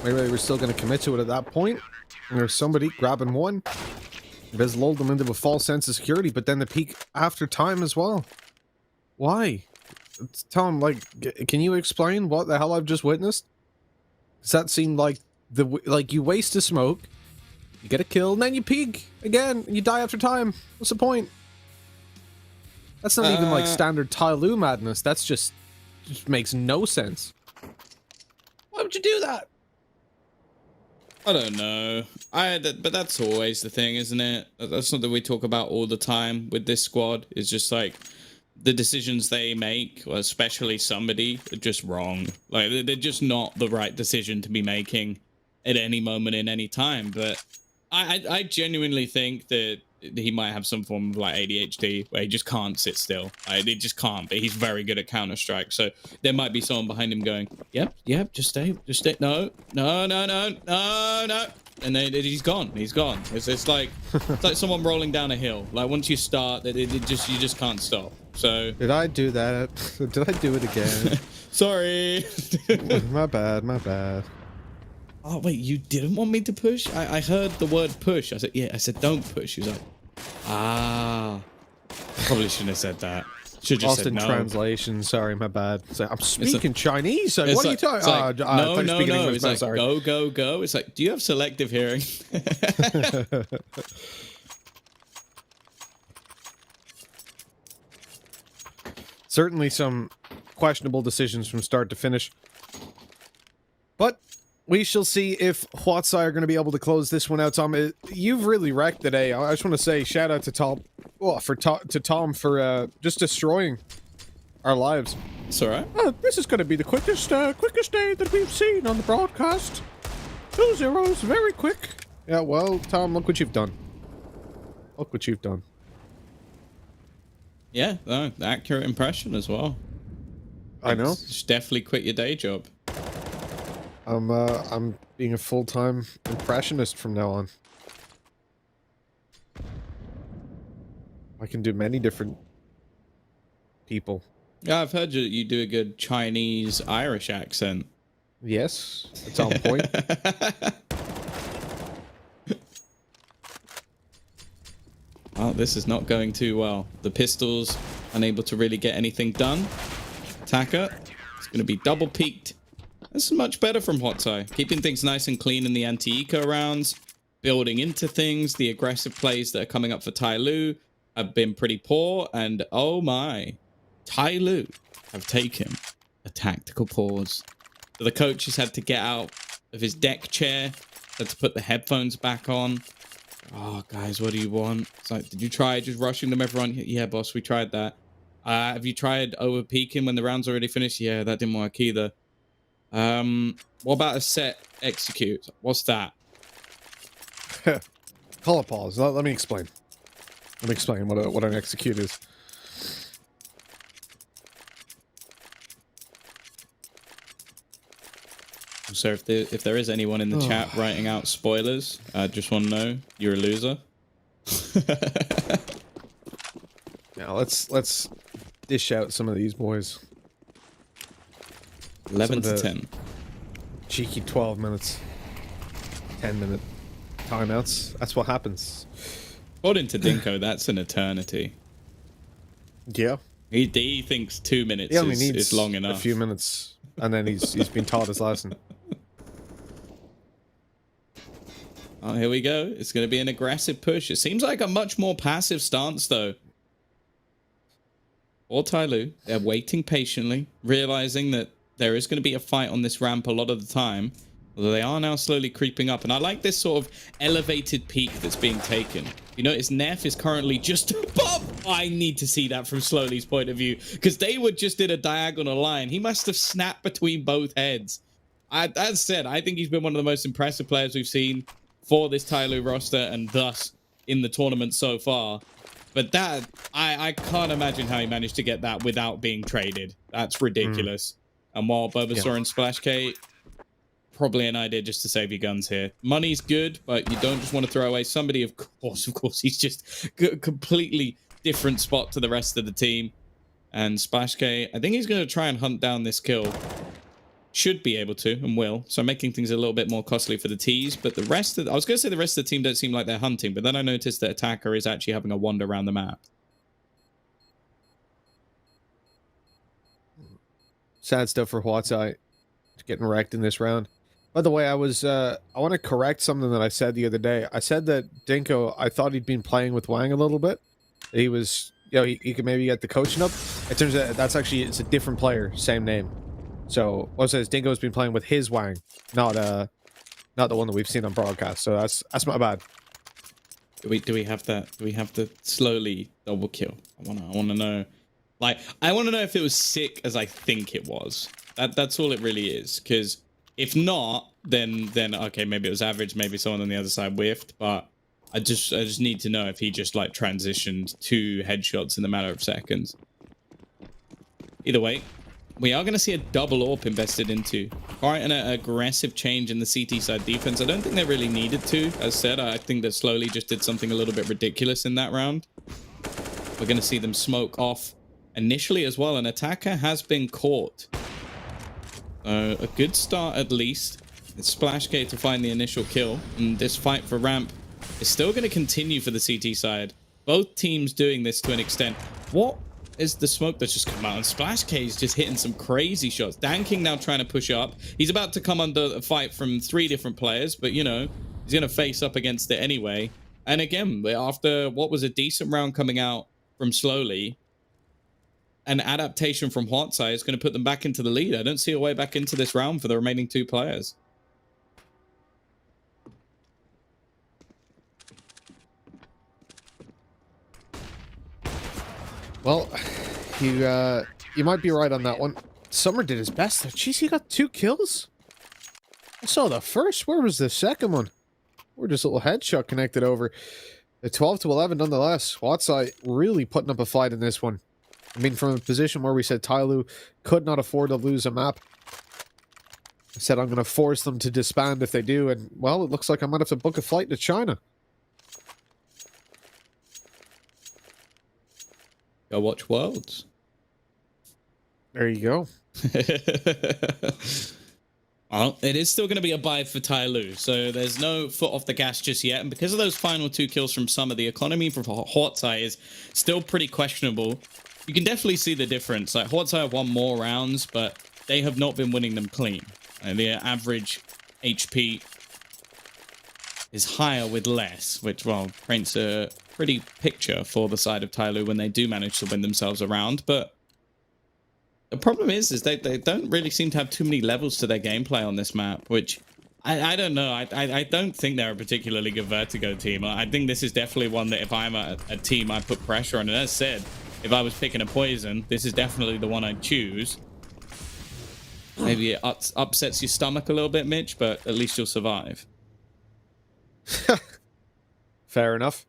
Maybe they were still going to commit to it at that point. And there's somebody grabbing one. It has lulled them into a false sense of security, but then the peak after time as well. Why? Tell him, like, can you explain what the hell I've just witnessed? Does that seem like you waste a smoke, you get a kill, and then you peek again, and you die after time? What's the point? That's not even like standard TYLOO madness. That's just makes no sense. Why would you do that? I don't know. But that's always the thing, isn't it? That's something we talk about all the time with this squad. It's just like the decisions they make, especially somebody, are just wrong. Like, they're just not the right decision to be making at any moment in any time. But I genuinely think that he might have some form of like ADHD where he just can't sit still. He just can't, but he's very good at Counter-Strike. So there might be someone behind him going, yep, just stay, no. And then he's gone. It's like someone rolling down a hill. Like, once you start, you just can't stop. So did I do that? Did I do it again? Sorry. My bad. Oh, wait, you didn't want me to push? I heard the word push. I said, yeah, I said, don't push. He was like, ah. Probably shouldn't have said that. Should just Lost said in no. translation. Sorry, my bad. I'm speaking Chinese. So what are you talking? Like, no. English, It's like, sorry. go, go, go. It's like, do you have selective hearing? Certainly some questionable decisions from start to finish. But we shall see if HUAT are going to be able to close this one out, Tom. You've really wrecked today. I just want to say shout out to Tom, to Tom for just destroying our lives. It's all right. This is going to be the quickest day that we've seen on the broadcast. 2-0, very quick. Yeah, well, Tom, look what you've done. Look what you've done. Yeah, no, accurate impression as well. I know. Just definitely quit your day job. I'm being a full-time impressionist from now on. I can do many different people. Yeah, I've heard you do a good Chinese-Irish accent. Yes, it's on point. Oh, this is not going too well. The pistols unable to really get anything done. Attacker, it's going to be double peaked. This is much better from HUAT. Keeping things nice and clean in the anti-eco rounds, building into things. The aggressive plays that are coming up for TYLOO have been pretty poor, and oh my, TYLOO have taken a tactical pause. So the coach has had to get out of his deck chair, had to put the headphones back on. Oh, guys, what do you want? It's like, did you try just rushing them, everyone? Yeah, boss, we tried that. Have you tried over peaking when the round's already finished? Yeah, that didn't work either. What about a set execute? What's that? Call a pause. Let me explain. Let me explain what an execute is. So if there is anyone in the chat writing out spoilers, I just want to know you're a loser. Now let's dish out some of these boys. 11 to 10. Cheeky 12 minutes. 10-minute timeouts. That's what happens. According to Dinko, that's an eternity. Yeah. He thinks 2 minutes He only needs is long enough. a few minutes, and then he's been taught his lesson. Oh, here we go. It's going to be an aggressive push. It seems like a much more passive stance, though. Or TYLOO, they're waiting patiently, realizing that there is going to be a fight on this ramp a lot of the time. Although they are now slowly creeping up. And I like this sort of elevated peak that's being taken. You notice Neff is currently just above. I need to see that from Slowly's point of view. Because they were just in a diagonal line. He must have snapped between both heads. As said, I think he's been one of the most impressive players we've seen for this TYLOO roster. And thus in the tournament so far. But that, I can't imagine how he managed to get that without being traded. That's ridiculous. And while Bulbasaur and Splash K, probably an idea just to save your guns here. Money's good, but you don't just want to throw away somebody. Of course, he's just a completely different spot to the rest of the team. And Splash K, I think he's going to try and hunt down this kill. Should be able to and will. So making things a little bit more costly for the T's. But the rest of, I was going to say the rest of the team don't seem like they're hunting, but then I noticed that Attacker is actually having a wander around the map. Sad stuff for HUAT. Getting wrecked in this round. By the way, I want to correct something that I said the other day. I said that Dinko, I thought he'd been playing with Wang a little bit. He was, he could maybe get the coaching up. It turns out it's a different player, same name. So what I says, Dinko's been playing with his Wang, not the one that we've seen on broadcast. So that's my bad. Do we have that? Do we have the Slowly double kill? I want to know. Like, I want to know if it was sick as I think it was. That's all it really is. Because if not, then okay, maybe it was average. Maybe someone on the other side whiffed. But I just need to know if he just like transitioned 2 headshots in the matter of seconds. Either way, we are going to see a double AWP invested into. Quite an aggressive change in the CT side defense. I don't think they really needed to. As said, I think that Slowly just did something a little bit ridiculous in that round. We're going to see them smoke off initially as well. An Attacker has been caught. A good start at least. It's Splash K to find the initial kill. And this fight for ramp is still going to continue for the CT side. Both teams doing this to an extent. What is the smoke that's just come out, and Splash K is just hitting some crazy shots. Dan King now trying to push up. He's about to come under a fight from 3 different players, but you know, he's going to face up against it anyway. And again, after what was a decent round coming out from Slowly, an adaptation from HUAT is going to put them back into the lead. I don't see a way back into this round for the remaining 2 players. Well, you might be right on that one. Summer did his best though. Jeez, he got 2 kills? I saw the first. Where was the second one? We're just a little headshot connected over. The 12 to 11 nonetheless. HUAT really putting up a fight in this one. I mean, from a position where we said TYLOO could not afford to lose a map. I said I'm going to force them to disband if they do, and, well, it looks like I might have to book a flight to China. Go watch Worlds. There you go. Well, it is still going to be a buy for TYLOO, so there's no foot off the gas just yet. And because of those final 2 kills from Summer, the economy for HUAT is still pretty questionable. You can definitely see the difference. Like, HUAT have won more rounds, but they have not been winning them clean. And their average HP is higher with less, which, well, paints a pretty picture for the side of TYLOO when they do manage to win themselves around. But the problem is they don't really seem to have too many levels to their gameplay on this map, which I don't know. I don't think they're a particularly good Vertigo team. I think this is definitely one that if I'm a team, I put pressure on. And as said, if I was picking a poison, this is definitely the one I'd choose. Maybe it upsets your stomach a little bit, Mitch, but at least you'll survive. Fair enough.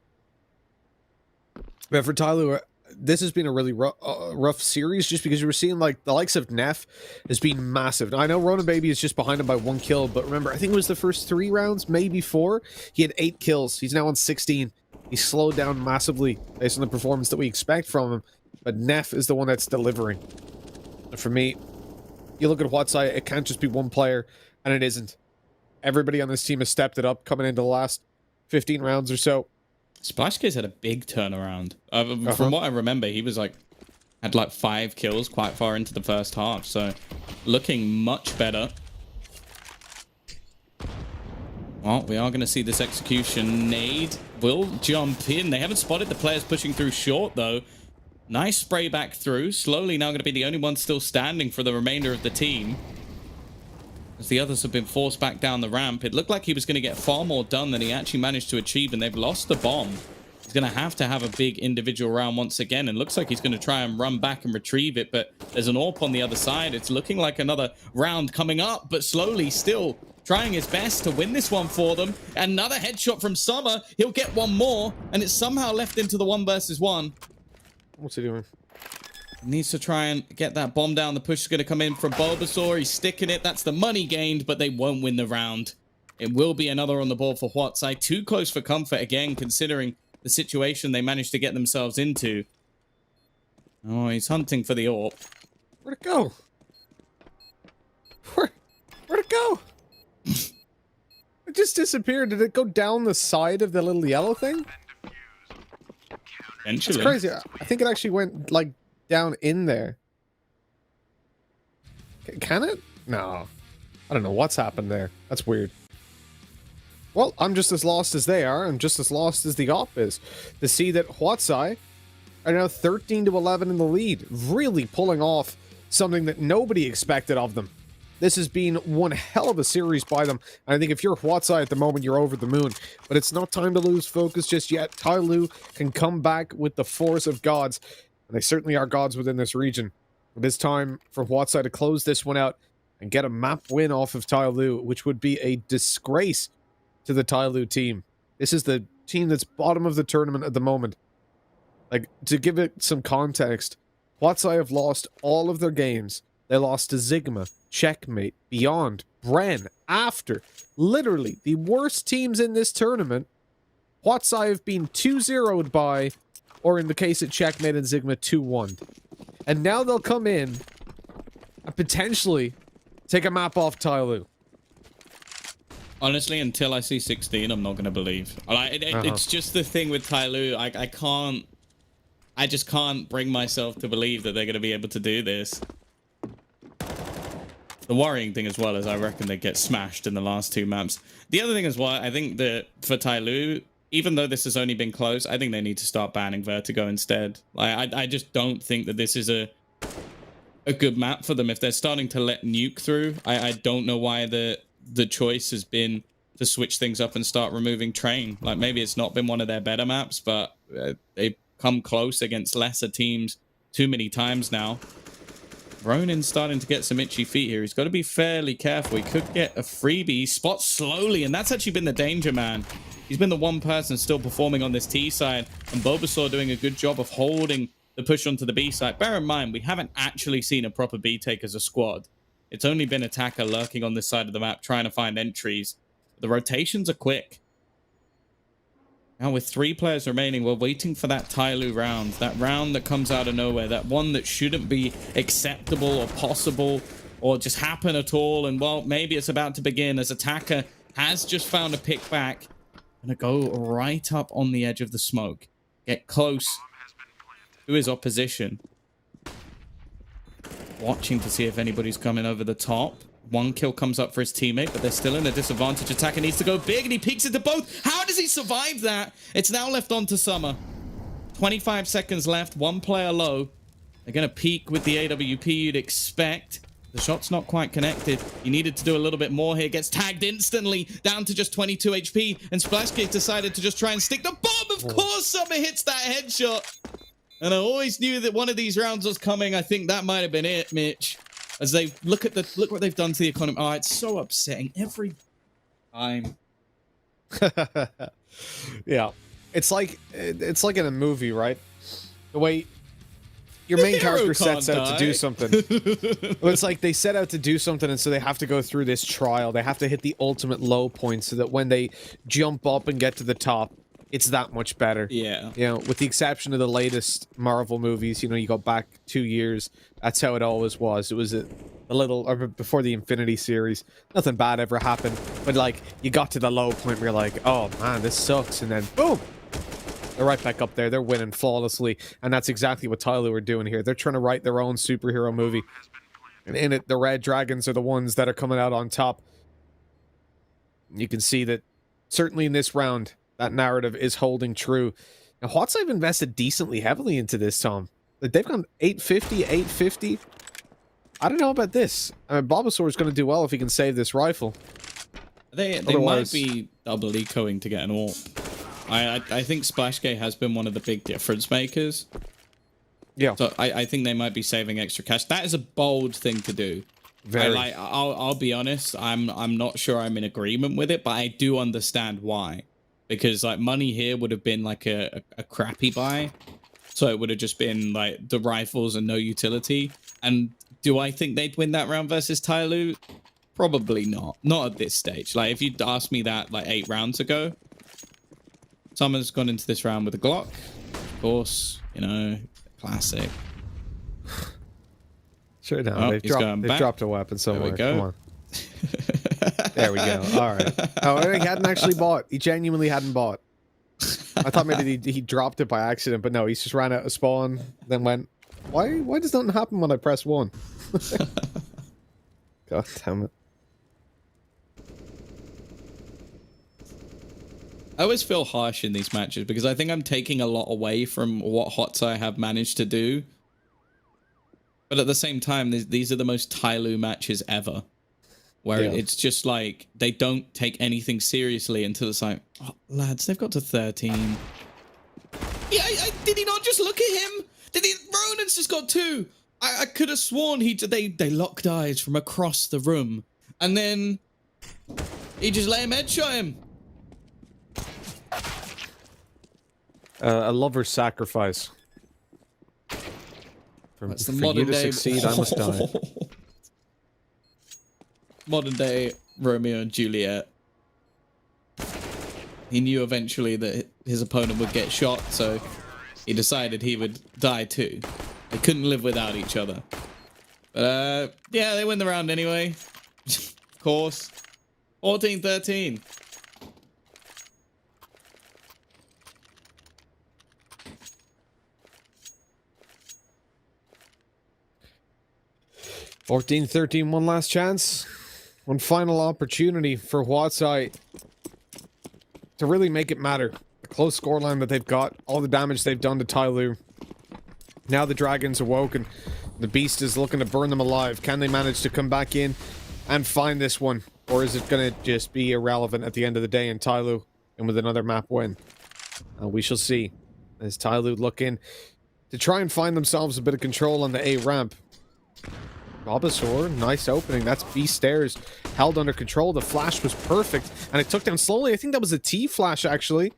But for TYLOO, this has been a really rough series just because you were seeing like the likes of Neff has been massive. Now, I know Ronan Baby is just behind him by 1 kill, but remember, I think it was the first 3 rounds, maybe 4. He had 8 kills. He's now on 16. He's slowed down massively based on the performance that we expect from him. But Neff is the one that's delivering. And for me, you look at HUAT, it can't just be one player, and it isn't. Everybody on this team has stepped it up coming into the last 15 rounds or so. Splash Kid's had a big turnaround. From what I remember, he was had like 5 kills quite far into the first half, so looking much better. Well, we are going to see this execution. Nade will jump in. They haven't spotted the players pushing through short, though. Nice spray back through. Slowly now going to be the only one still standing for the remainder of the team, as the others have been forced back down the ramp. It looked like he was going to get far more done than he actually managed to achieve, and they've lost the bomb. He's going to have a big individual round once again, and looks like he's going to try and run back and retrieve it, but there's an AWP on the other side. It's looking like another round coming up, but Slowly still trying his best to win this one for them. Another headshot from Summer. He'll get one more, and it's somehow left into the 1 versus 1. What's he doing? Needs to try and get that bomb down. The push is going to come in from Bulbasaur. He's sticking it. That's the money gained, but they won't win the round. It will be another on the board for HUAT. Too close for comfort again, considering the situation they managed to get themselves into. Oh, he's hunting for the AWP. Where'd it go? Where'd it go? It just disappeared. Did it go down the side of the little yellow thing? Eventually. It's crazy. I think it actually went, like, down in there. Can it? No. I don't know what's happened there. That's weird. Well, I'm just as lost as they are. I'm just as lost as the op is. To see that HUAT are now 13 to 11 in the lead. Really pulling off something that nobody expected of them. This has been one hell of a series by them. And I think if you're HUAT at the moment, you're over the moon. But it's not time to lose focus just yet. TYLOO can come back with the force of gods. And they certainly are gods within this region. It is time for HUAT to close this one out and get a map win off of TYLOO, which would be a disgrace to the TYLOO team. This is the team that's bottom of the tournament at the moment. Like, to give it some context, HUAT have lost all of their games. They lost to Zigma, Checkmate, Beyond, Bren, After. Literally, the worst teams in this tournament. HUAT have been 2-0'd by, or in the case of Checkmate and Zigma, 2-1. And now they'll come in and potentially take a map off TYLOO. Honestly, until I see 16, I'm not going to believe. It's just the thing with TYLOO. I can't... I just can't bring myself to believe that they're going to be able to do this. The worrying thing as well is I reckon they get smashed in the last 2 maps. The other thing as well, I think that for TYLOO, even though this has only been close, I think they need to start banning Vertigo instead. Like, I just don't think that this is a good map for them. If they're starting to let Nuke through, I don't know why the choice has been to switch things up and start removing Train. Like, maybe it's not been one of their better maps, but they've come close against lesser teams too many times now. Ronin's starting to get some itchy feet here. He's got to be fairly careful. He could get a freebie. He spots slowly, and that's actually been the danger, man. He's been the one person still performing on this T side, and Bulbasaur doing a good job of holding the push onto the B side. Bear in mind, we haven't actually seen a proper B take as a squad. It's only been Attacker lurking on this side of the map, trying to find entries. The rotations are quick. Now with 3 players remaining, we're waiting for that TYLOO round. That round that comes out of nowhere. That one that shouldn't be acceptable or possible or just happen at all. And, well, maybe it's about to begin as Attacker has just found a pick back. Gonna go right up on the edge of the smoke. Get close to his opposition. Watching to see if anybody's coming over the top. 1 kill comes up for his teammate, but they're still in a disadvantage. Attacker needs to go big, and he peeks into both. How does he survive that? It's now left on to Summer. 25 seconds left, 1 player low. They're going to peek with the AWP you'd expect. The shot's not quite connected. He needed to do a little bit more here. Gets tagged instantly, down to just 22 HP, and Splashgate decided to just try and stick the bomb. Of course, Summer hits that headshot. And I always knew that one of these rounds was coming. I think that might have been it, Mitch. As they look what they've done to the economy. Oh, it's so upsetting every time. Yeah, it's like in a movie, right? The way your main character sets out to do something. Well, it's like they set out to do something, and so they have to go through this trial. They have to hit the ultimate low point so that when they jump up and get to the top, it's that much better. Yeah. You know, with the exception of the latest Marvel movies, you know, you go back 2 years, that's how it always was. It was a little, or before the Infinity series, nothing bad ever happened. But, like, you got to the low point where you're like, oh, man, this sucks. And then, boom! They're right back up there. They're winning flawlessly. And that's exactly what TYLOO are doing here. They're trying to write their own superhero movie. And in it, the Red Dragons are the ones that are coming out on top. You can see that, certainly in this round, that narrative is holding true. Now, HUAT have invested decently heavily into this, Tom. They've gone 850, 850. I don't know about this. I mean, Bulbasaur is going to do well if he can save this rifle. They might be double ecoing to get an AWP. I think Splashgate has been one of the big difference makers. Yeah. So I think they might be saving extra cash. That is a bold thing to do. Very. I'll be honest. I'm not sure I'm in agreement with it, but I do understand why. Because, like, money here would have been, like, a crappy buy. So it would have just been, like, the rifles and no utility. And do I think they'd win that round versus TYLOO? Probably not. Not at this stage. Like, if you'd asked me that, like, 8 rounds ago. Summer's gone into this round with a Glock. Of course, you know, classic. Sure, no, they've dropped a weapon somewhere. There we go. Come on. There we go. All right. Oh, he hadn't actually bought. He genuinely hadn't bought. I thought maybe he dropped it by accident, but no, he just ran out of spawn, then went, why does nothing happen when I press 1? God damn it. I always feel harsh in these matches because I think I'm taking a lot away from what HUAT have managed to do. But at the same time, these are the most TYLOO matches ever. Where it's just like, they don't take anything seriously until it's like, oh, lads, they've got to 13. Yeah, did he not just look at him? Ronan's just got 2. I could have sworn they locked eyes from across the room. And then he just let him headshot him. A lover's sacrifice. That's the for modern you to day succeed, I must die. Modern day Romeo and Juliet. He knew eventually that his opponent would get shot, so he decided he would die too. They couldn't live without each other. But yeah, they win the round anyway. Of course. 14-13. 14-13, one last chance. One final opportunity for HUAT to really make it matter. The close scoreline that they've got, all the damage they've done to TYLOO. Now the Dragon's awoken. The Beast is looking to burn them alive. Can they manage to come back in and find this one? Or is it going to just be irrelevant at the end of the day and TYLOO and with another map win? We shall see. As TYLOO look in to try and find themselves a bit of control on the A ramp. Bulbasaur, nice opening. That's B stairs held under control. The flash was perfect, and it took down slowly. I think that was a T flash, actually.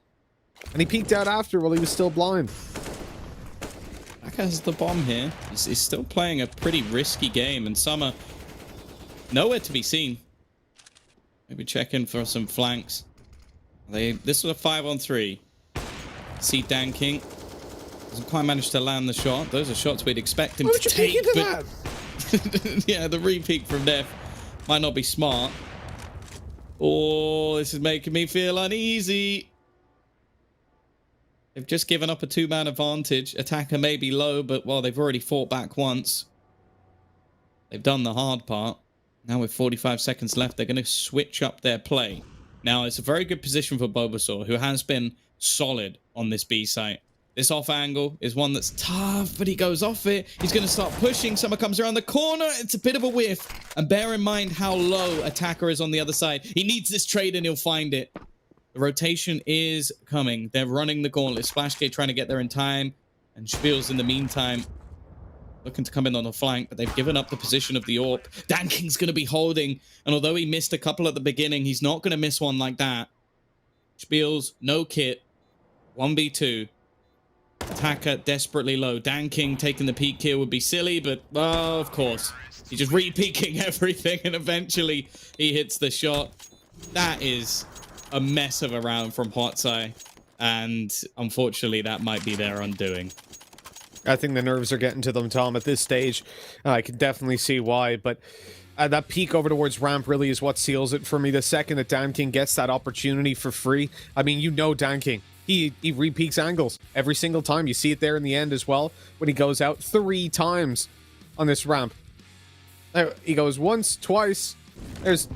And he peeked out after while he was still blind. That has the bomb here. He's still playing a pretty risky game, and Summer nowhere to be seen. Maybe check in for some flanks. This was a 5-on-3. See Dan King. Doesn't quite manage to land the shot. Those are shots we'd expect him to take. But yeah, the re-peek from Def might not be smart. Oh, this is making me feel uneasy. They've just given up a 2-man advantage. Attacker may be low, but, well, they've already fought back once. They've done the hard part. Now with 45 seconds left, they're going to switch up their play. Now, it's a very good position for Bulbasaur, who has been solid on this B site. This off angle is one that's tough, but he goes off it. He's going to start pushing. Summer comes around the corner. It's a bit of a whiff. And bear in mind how low Attacker is on the other side. He needs this trade and he'll find it. The rotation is coming. They're running the gauntlet. Splashgate trying to get there in time. And Spiels in the meantime looking to come in on the flank, but they've given up the position of the AWP. Dan King's going to be holding. And although he missed a couple at the beginning, he's not going to miss one like that. Spiels, no kit. 1v2. Attacker desperately low. Dan King taking the peek here would be silly, but oh, of course. He's just re-peeking everything, and eventually he hits the shot. That is a mess of a round from HUAT, and unfortunately that might be their undoing. I think the nerves are getting to them, Tom, at this stage. I can definitely see why, but that peek over towards ramp really is what seals it for me. The second that Dan King gets that opportunity for free, I mean, you know Dan King. He re-peaks angles every single time. You see it there in the end as well when he goes out 3 times on this ramp. He goes once, twice. There's...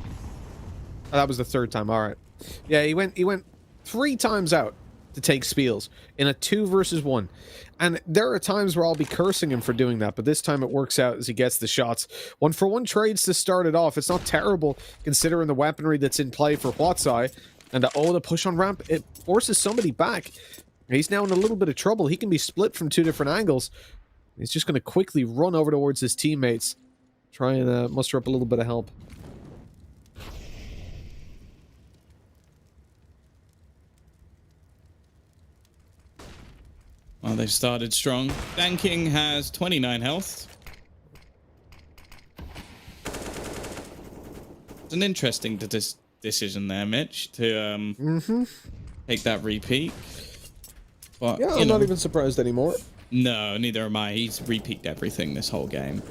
Oh, that was the 3rd time. All right. Yeah, he went 3 times out to take Spiels in a 2 versus 1. And there are times where I'll be cursing him for doing that, but this time it works out as he gets the shots. 1-for-1 trades to start it off. It's not terrible considering the weaponry that's in play for HUAT. And the push on ramp, it forces somebody back. He's now in a little bit of trouble. He can be split from 2 different angles. He's just going to quickly run over towards his teammates. Try and muster up a little bit of help. Well, they've started strong. Dan King has 29 health. It's an interesting decision there, Mitch, to take that repeat. But yeah, I'm not even surprised anymore. No, neither am I. He's repeated everything this whole game.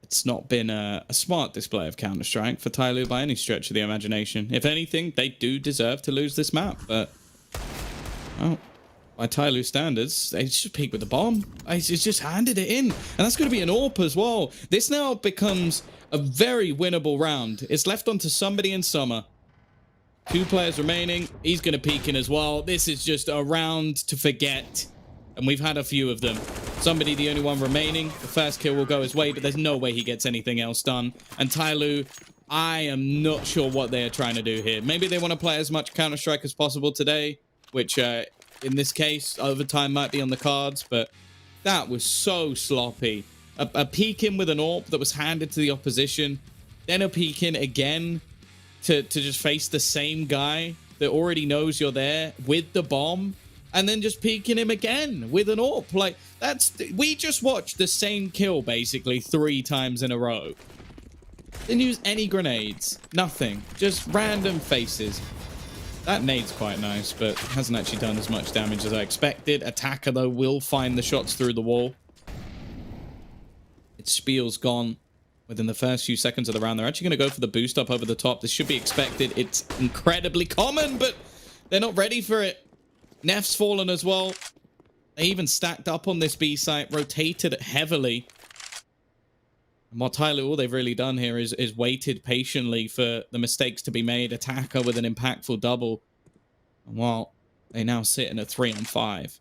It's not been a smart display of Counter-Strike for TYLOO by any stretch of the imagination. If anything, they do deserve to lose this map, but well, by TYLOO standards, they just peek with the bomb. He's just handed it in, and that's going to be an AWP as well. This now becomes a very winnable round. It's left onto somebody in Summer. 2 players remaining. He's going to peek in as well. This is just a round to forget, and we've had a few of them. Somebody, the only one remaining. The first kill will go his way, but there's no way he gets anything else done. And TYLOO, I am not sure what they are trying to do here. Maybe they want to play as much Counter-Strike as possible today, which in this case, overtime might be on the cards, but that was so sloppy. A peek in with an AWP that was handed to the opposition, then a peek in again to just face the same guy that already knows you're there with the bomb, and then just peeking him again with an AWP. Like, we just watched the same kill basically 3 times in a row. Didn't use any grenades, nothing, just random faces. That nade's quite nice, but hasn't actually done as much damage as I expected. Attacker, though, will find the shots through the wall. It's Spiel's gone within the first few seconds of the round. They're actually going to go for the boost up over the top. This should be expected. It's incredibly common, but they're not ready for it. Nef's fallen as well. They even stacked up on this B site, rotated it heavily. And what TYLOO, all they've really done here is waited patiently for the mistakes to be made. Attacker with an impactful double. And while they now sit in a 3-on-5.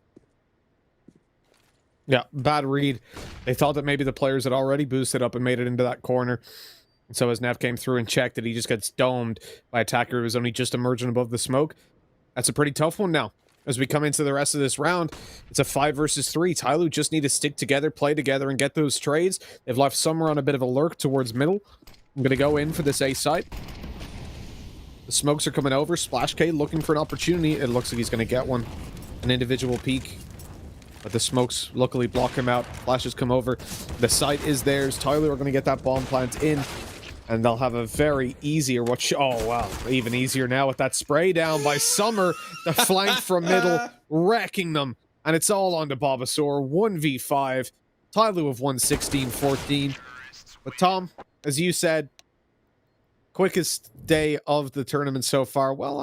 Yeah, bad read. They thought that maybe the players had already boosted up and made it into that corner. And so as Neff came through and checked it, he just gets domed by attacker who was only just emerging above the smoke. That's a pretty tough one now. As we come into the rest of this round, it's a 5 versus 3. TYLOO just need to stick together, play together, and get those trades. They've left Summer on a bit of a lurk towards middle. I'm going to go in for this A site. The smokes are coming over. Splash K looking for an opportunity. It looks like he's going to get one. An individual peek. But the smokes luckily block him out. Flashes come over. The site is theirs. TYLOO are going to get that bomb plant in. And they'll have a very easier... Oh, wow. Even easier now with that spray down by Summer. The flank from middle, wrecking them. And it's all on to Bobasaur. 1v5. TYLOO have won 16-14. But Tom, as you said, quickest day of the tournament so far. Well,